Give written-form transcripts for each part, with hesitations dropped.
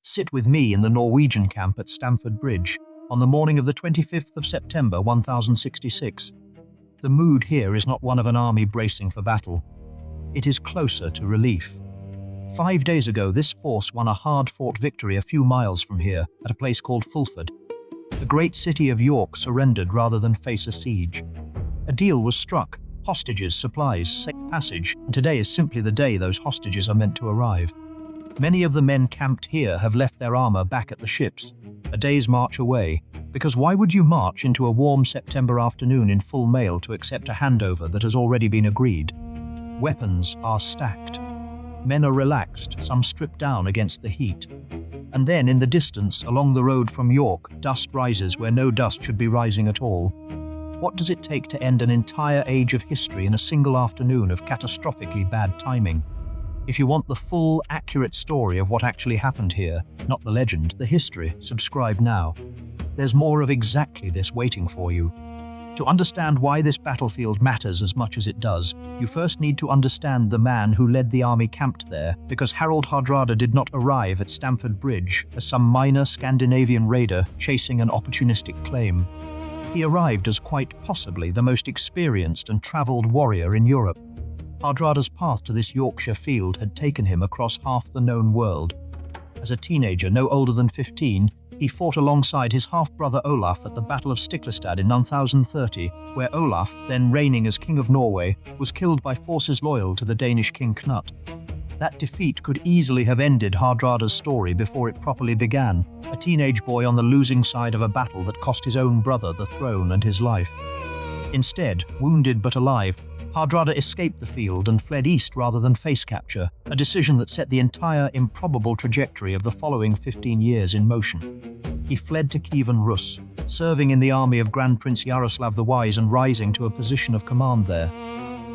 sit with me in the Norwegian camp at Stamford Bridge on the morning of the 25th of September 1066. The mood here is not one of an army bracing for battle. It is closer to relief. 5 days ago, this force won a hard-fought victory a few miles from here at a place called Fulford. The great city of York surrendered rather than face a siege. A deal was struck: hostages, supplies, safe passage, and today is simply the day those hostages are meant to arrive. Many of the men camped here have left their armor back at the ships, a day's march away, because why would you march into a warm September afternoon in full mail to accept a handover that has already been agreed? Weapons are stacked. Men are relaxed, some stripped down against the heat. And then in the distance, along the road from York, dust rises where no dust should be rising at all. What does it take to end an entire age of history in a single afternoon of catastrophically bad timing? If you want the full, accurate story of what actually happened here, not the legend, the history, subscribe now. There's more of exactly this waiting for you. To understand why this battlefield matters as much as it does, you first need to understand the man who led the army camped there, because Harald Hardrada did not arrive at Stamford Bridge as some minor Scandinavian raider chasing an opportunistic claim. He arrived as quite possibly the most experienced and travelled warrior in Europe. Hardrada's path to this Yorkshire field had taken him across half the known world. As a teenager, no older than 15, he fought alongside his half-brother Olaf at the Battle of Stiklestad in 1030, where Olaf, then reigning as King of Norway, was killed by forces loyal to the Danish King Knut. That defeat could easily have ended Hardrada's story before it properly began, a teenage boy on the losing side of a battle that cost his own brother the throne and his life. Instead, wounded but alive, Hardrada escaped the field and fled east rather than face capture, a decision that set the entire improbable trajectory of the following 15 years in motion. He fled to Kievan Rus, serving in the army of Grand Prince Yaroslav the Wise and rising to a position of command there.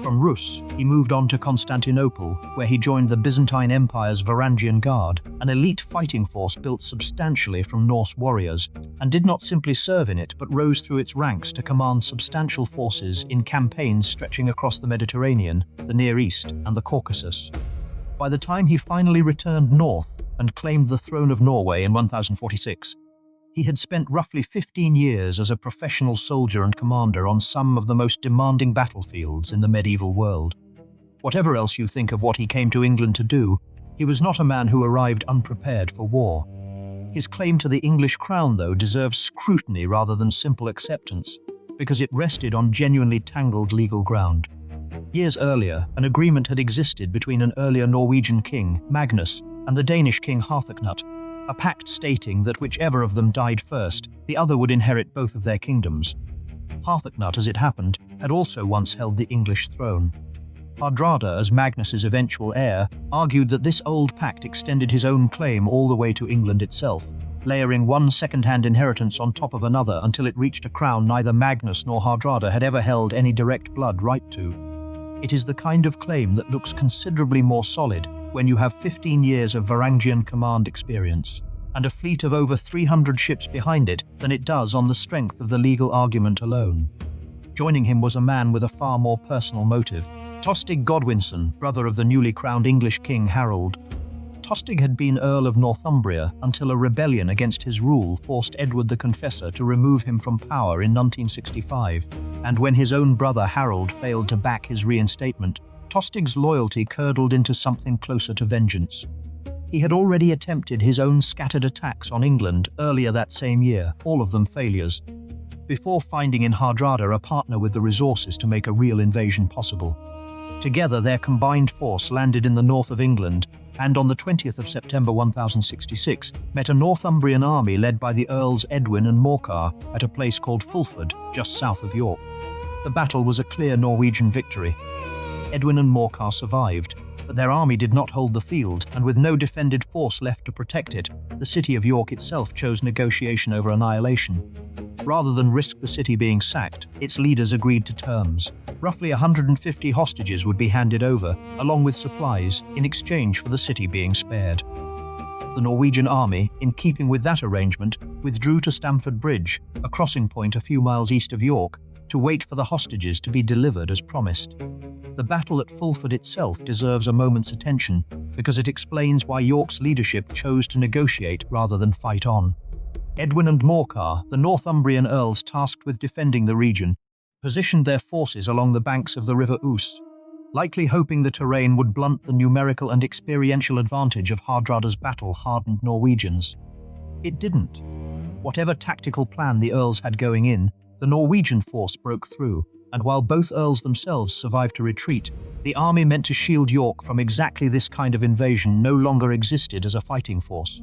From Rus, he moved on to Constantinople, where he joined the Byzantine Empire's Varangian Guard, an elite fighting force built substantially from Norse warriors, and did not simply serve in it but rose through its ranks to command substantial forces in campaigns stretching across the Mediterranean, the Near East, and the Caucasus. By the time he finally returned north and claimed the throne of Norway in 1046, he had spent roughly 15 years as a professional soldier and commander on some of the most demanding battlefields in the medieval world. Whatever else you think of what he came to England to do, he was not a man who arrived unprepared for war. His claim to the English crown, though, deserves scrutiny rather than simple acceptance, because it rested on genuinely tangled legal ground. Years earlier, an agreement had existed between an earlier Norwegian king, Magnus, and the Danish king Harthacnut, a pact stating that whichever of them died first, the other would inherit both of their kingdoms. Harthacnut, as it happened, had also once held the English throne. Hardrada, as Magnus's eventual heir, argued that this old pact extended his own claim all the way to England itself, layering one second-hand inheritance on top of another until it reached a crown neither Magnus nor Hardrada had ever held any direct blood right to. It is the kind of claim that looks considerably more solid when you have 15 years of Varangian command experience and a fleet of over 300 ships behind it than it does on the strength of the legal argument alone. Joining him was a man with a far more personal motive, Tostig Godwinson, brother of the newly crowned English king Harold. Tostig had been Earl of Northumbria until a rebellion against his rule forced Edward the Confessor to remove him from power in 1965, and when his own brother Harold failed to back his reinstatement, Tostig's loyalty curdled into something closer to vengeance. He had already attempted his own scattered attacks on England earlier that same year, all of them failures, before finding in Hardrada a partner with the resources to make a real invasion possible. Together, their combined force landed in the north of England, and on the 20th of September 1066, met a Northumbrian army led by the Earls Edwin and Morcar at a place called Fulford, just south of York. The battle was a clear Norwegian victory. Edwin and Morcar survived, but their army did not hold the field, and with no defended force left to protect it, the city of York itself chose negotiation over annihilation. Rather than risk the city being sacked, its leaders agreed to terms. Roughly 150 hostages would be handed over, along with supplies, in exchange for the city being spared. The Norwegian army, in keeping with that arrangement, withdrew to Stamford Bridge, a crossing point a few miles east of York, to wait for the hostages to be delivered as promised. The battle at Fulford itself deserves a moment's attention because it explains why York's leadership chose to negotiate rather than fight on. Edwin and Morcar, the Northumbrian earls tasked with defending the region, positioned their forces along the banks of the River Ouse, likely hoping the terrain would blunt the numerical and experiential advantage of Hardrada's battle-hardened Norwegians. It didn't. Whatever tactical plan the earls had going in, the Norwegian force broke through, and while both earls themselves survived to retreat, the army meant to shield York from exactly this kind of invasion no longer existed as a fighting force.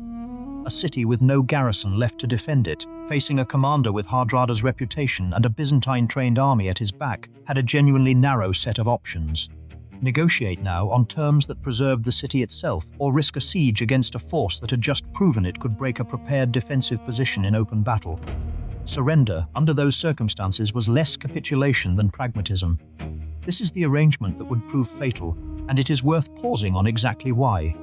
A city with no garrison left to defend it, facing a commander with Hardrada's reputation and a Byzantine-trained army at his back, had a genuinely narrow set of options. Negotiate now on terms that preserved the city itself, or risk a siege against a force that had just proven it could break a prepared defensive position in open battle. Surrender, under those circumstances, was less capitulation than pragmatism. This is the arrangement that would prove fatal, and it is worth pausing on exactly why.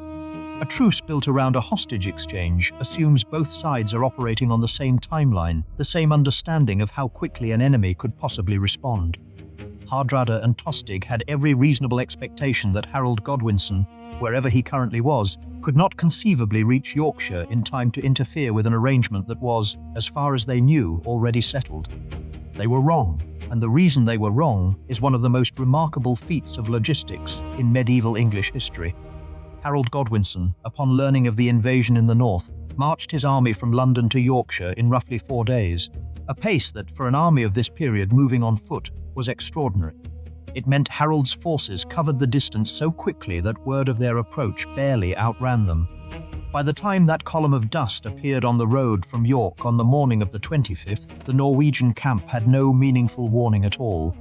A truce built around a hostage exchange assumes both sides are operating on the same timeline, the same understanding of how quickly an enemy could possibly respond. Hardrada and Tostig had every reasonable expectation that Harold Godwinson, wherever he currently was, could not conceivably reach Yorkshire in time to interfere with an arrangement that was, as far as they knew, already settled. They were wrong, and the reason they were wrong is one of the most remarkable feats of logistics in medieval English history. Harold Godwinson, upon learning of the invasion in the north, marched his army from London to Yorkshire in roughly 4 days, a pace that, for an army of this period moving on foot, was extraordinary. It meant Harold's forces covered the distance so quickly that word of their approach barely outran them. By the time that column of dust appeared on the road from York on the morning of the 25th, the Norwegian camp had no meaningful warning at all.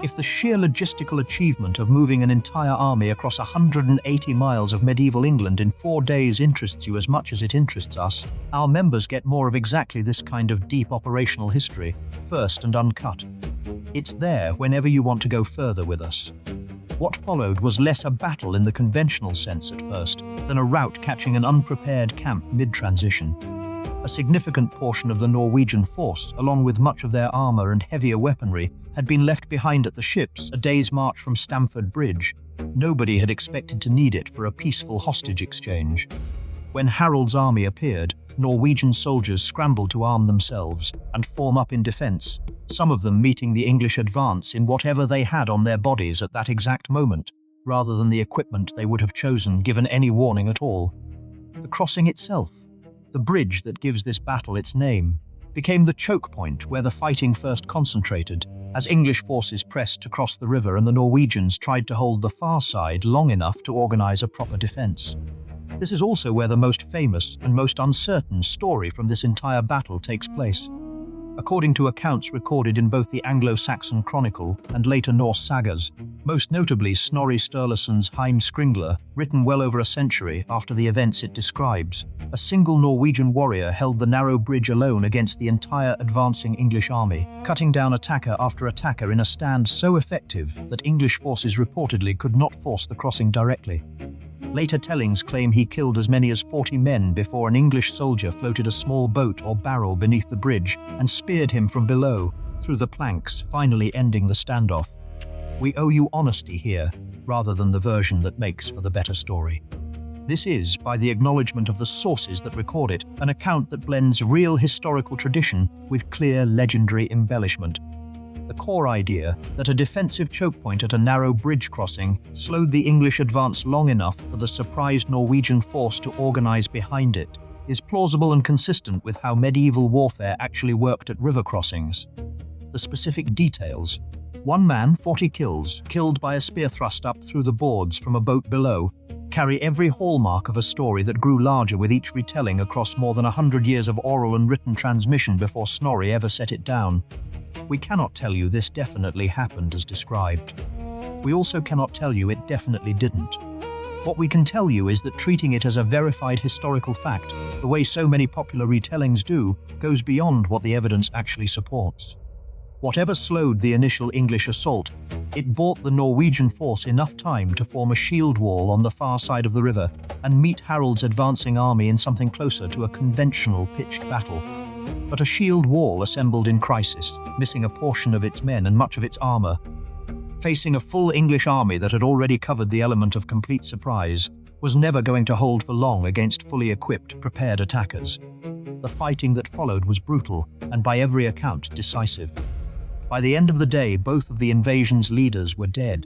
If the sheer logistical achievement of moving an entire army across 180 miles of medieval England in 4 days interests you as much as it interests us, our members get more of exactly this kind of deep operational history, first and uncut. It's there whenever you want to go further with us. What followed was less a battle in the conventional sense at first, than a rout catching an unprepared camp mid-transition. A significant portion of the Norwegian force, along with much of their armour and heavier weaponry, had been left behind at the ships, a day's march from Stamford Bridge. Nobody had expected to need it for a peaceful hostage exchange. When Harold's army appeared, Norwegian soldiers scrambled to arm themselves and form up in defence, some of them meeting the English advance in whatever they had on their bodies at that exact moment, rather than the equipment they would have chosen given any warning at all. The crossing itself, the bridge that gives this battle its name, became the choke point where the fighting first concentrated, as English forces pressed to cross the river and the Norwegians tried to hold the far side long enough to organise a proper defence. This is also where the most famous and most uncertain story from this entire battle takes place. According to accounts recorded in both the Anglo-Saxon Chronicle and later Norse sagas, most notably Snorri Sturluson's Heimskringla, written well over a century after the events it describes, a single Norwegian warrior held the narrow bridge alone against the entire advancing English army, cutting down attacker after attacker in a stand so effective that English forces reportedly could not force the crossing directly. Later tellings claim he killed as many as 40 men before an English soldier floated a small boat or barrel beneath the bridge and speared him from below, through the planks, finally ending the standoff. We owe you honesty here, rather than the version that makes for the better story. This is, by the acknowledgement of the sources that record it, an account that blends real historical tradition with clear legendary embellishment. The core idea that a defensive choke point at a narrow bridge crossing slowed the English advance long enough for the surprised Norwegian force to organise behind it is plausible and consistent with how medieval warfare actually worked at river crossings. The specific details: 1 man, 40 kills, killed by a spear thrust up through the boards from a boat below, carry every hallmark of a story that grew larger with each retelling across more than 100 years of oral and written transmission before Snorri ever set it down. We cannot tell you this definitely happened as described. We also cannot tell you it definitely didn't. What we can tell you is that treating it as a verified historical fact, the way so many popular retellings do, goes beyond what the evidence actually supports. Whatever slowed the initial English assault, it bought the Norwegian force enough time to form a shield wall on the far side of the river and meet Harold's advancing army in something closer to a conventional pitched battle. but a shield wall assembled in crisis, missing a portion of its men and much of its armour. Facing a full English army that had already covered the element of complete surprise, was never going to hold for long against fully equipped, prepared attackers. The fighting that followed was brutal, and by every account decisive. By the end of the day, both of the invasion's leaders were dead.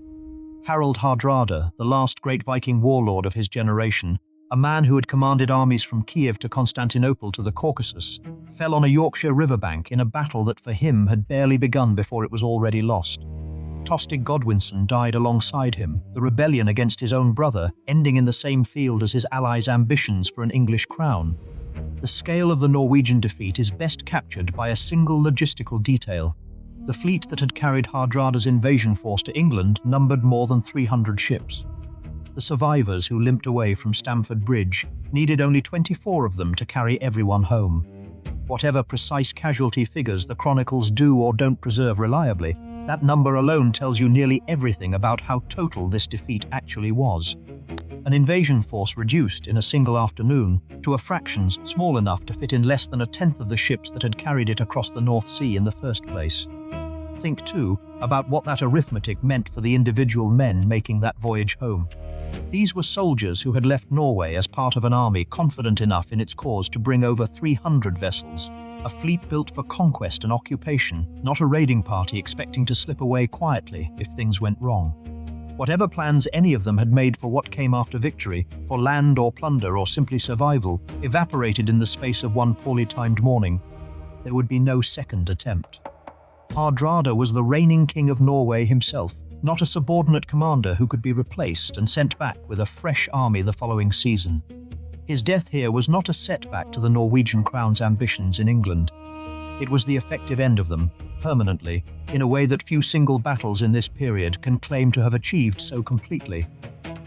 Harald Hardrada, the last great Viking warlord of his generation, a man who had commanded armies from Kiev to Constantinople to the Caucasus, fell on a Yorkshire riverbank in a battle that for him had barely begun before it was already lost. Tostig Godwinson died alongside him, the rebellion against his own brother ending in the same field as his allies' ambitions for an English crown. The scale of the Norwegian defeat is best captured by a single logistical detail. The fleet that had carried Hardrada's invasion force to England numbered more than 300 ships. The survivors who limped away from Stamford Bridge needed only 24 of them to carry everyone home. Whatever precise casualty figures the chronicles do or don't preserve reliably, that number alone tells you nearly everything about how total this defeat actually was. An invasion force reduced in a single afternoon to a fractions small enough to fit in less than a tenth of the ships that had carried it across the North Sea in the first place. Think, too, about what that arithmetic meant for the individual men making that voyage home. These were soldiers who had left Norway as part of an army confident enough in its cause to bring over 300 vessels, a fleet built for conquest and occupation, not a raiding party expecting to slip away quietly if things went wrong. Whatever plans any of them had made for what came after victory, for land or plunder or simply survival, evaporated in the space of one poorly timed morning. There would be no second attempt. Hardrada was the reigning king of Norway himself, not a subordinate commander who could be replaced and sent back with a fresh army the following season. His death here was not a setback to the Norwegian crown's ambitions in England. It was the effective end of them, permanently, in a way that few single battles in this period can claim to have achieved so completely.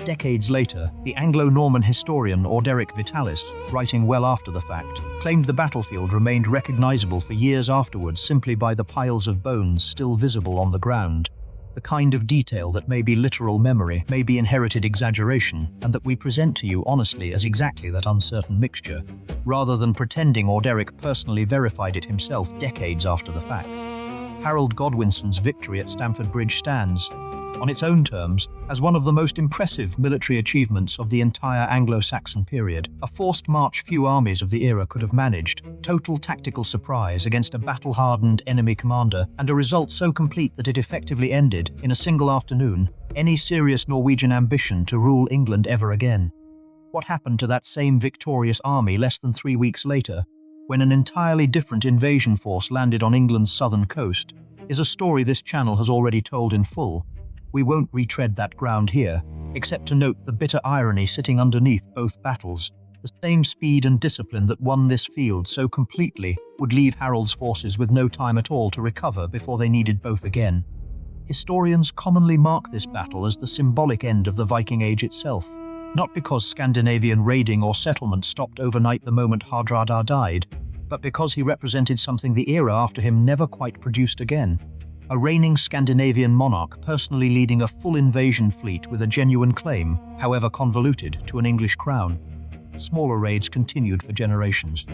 Decades later, the Anglo-Norman historian Orderic Vitalis, writing well after the fact, claimed the battlefield remained recognizable for years afterwards simply by the piles of bones still visible on the ground. The kind of detail that may be literal memory, may be inherited exaggeration, and that we present to you honestly as exactly that uncertain mixture, rather than pretending Orderic personally verified it himself decades after the fact. Harold Godwinson's victory at Stamford Bridge stands, on its own terms, as one of the most impressive military achievements of the entire Anglo-Saxon period, a forced march few armies of the era could have managed, total tactical surprise against a battle-hardened enemy commander, and a result so complete that it effectively ended, in a single afternoon, any serious Norwegian ambition to rule England ever again. What happened to that same victorious army less than 3 weeks later, when an entirely different invasion force landed on England's southern coast, is a story this channel has already told in full. We won't retread that ground here, except to note the bitter irony sitting underneath both battles. The same speed and discipline that won this field so completely would leave Harold's forces with no time at all to recover before they needed both again. Historians commonly mark this battle as the symbolic end of the Viking Age itself, not because Scandinavian raiding or settlement stopped overnight the moment Hardrada died, but because he represented something the era after him never quite produced again. A reigning Scandinavian monarch personally leading a full invasion fleet with a genuine claim, however convoluted, to an English crown. Smaller raids continued for generations.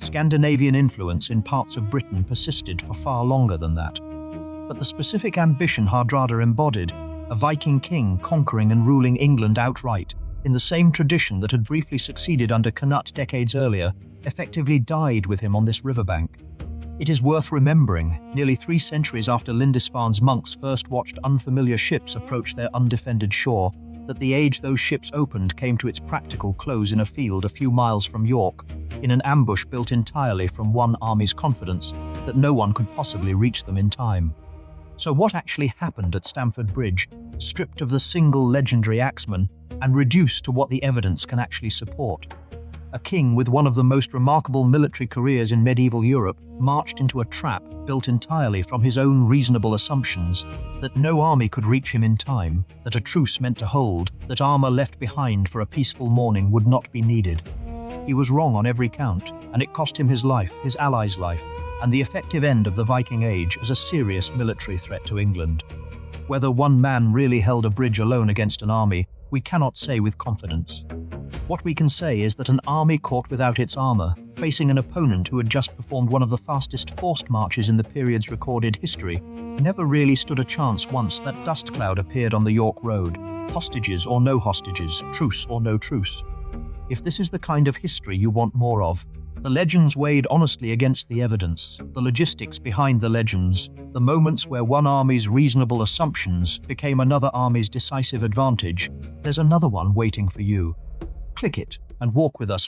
Scandinavian influence in parts of Britain persisted for far longer than that. But the specific ambition Hardrada embodied, a Viking king conquering and ruling England outright, in the same tradition that had briefly succeeded under Canute decades earlier, effectively died with him on this riverbank. It is worth remembering, nearly 3 centuries after Lindisfarne's monks first watched unfamiliar ships approach their undefended shore, that the age those ships opened came to its practical close in a field a few miles from York, in an ambush built entirely from one army's confidence that no one could possibly reach them in time. So what actually happened at Stamford Bridge, stripped of the single legendary axeman, and reduced to what the evidence can actually support? A king with one of the most remarkable military careers in medieval Europe marched into a trap built entirely from his own reasonable assumptions that no army could reach him in time, that a truce meant to hold, that armor left behind for a peaceful morning would not be needed. He was wrong on every count, and it cost him his life, his allies' life, and the effective end of the Viking Age as a serious military threat to England. Whether one man really held a bridge alone against an army, we cannot say with confidence. What we can say is that an army caught without its armour, facing an opponent who had just performed one of the fastest forced marches in the period's recorded history, never really stood a chance once that dust cloud appeared on the York road, hostages or no hostages, truce or no truce. If this is the kind of history you want more of, the legends weighed honestly against the evidence, the logistics behind the legends, the moments where one army's reasonable assumptions became another army's decisive advantage, there's another one waiting for you. Click it and walk with us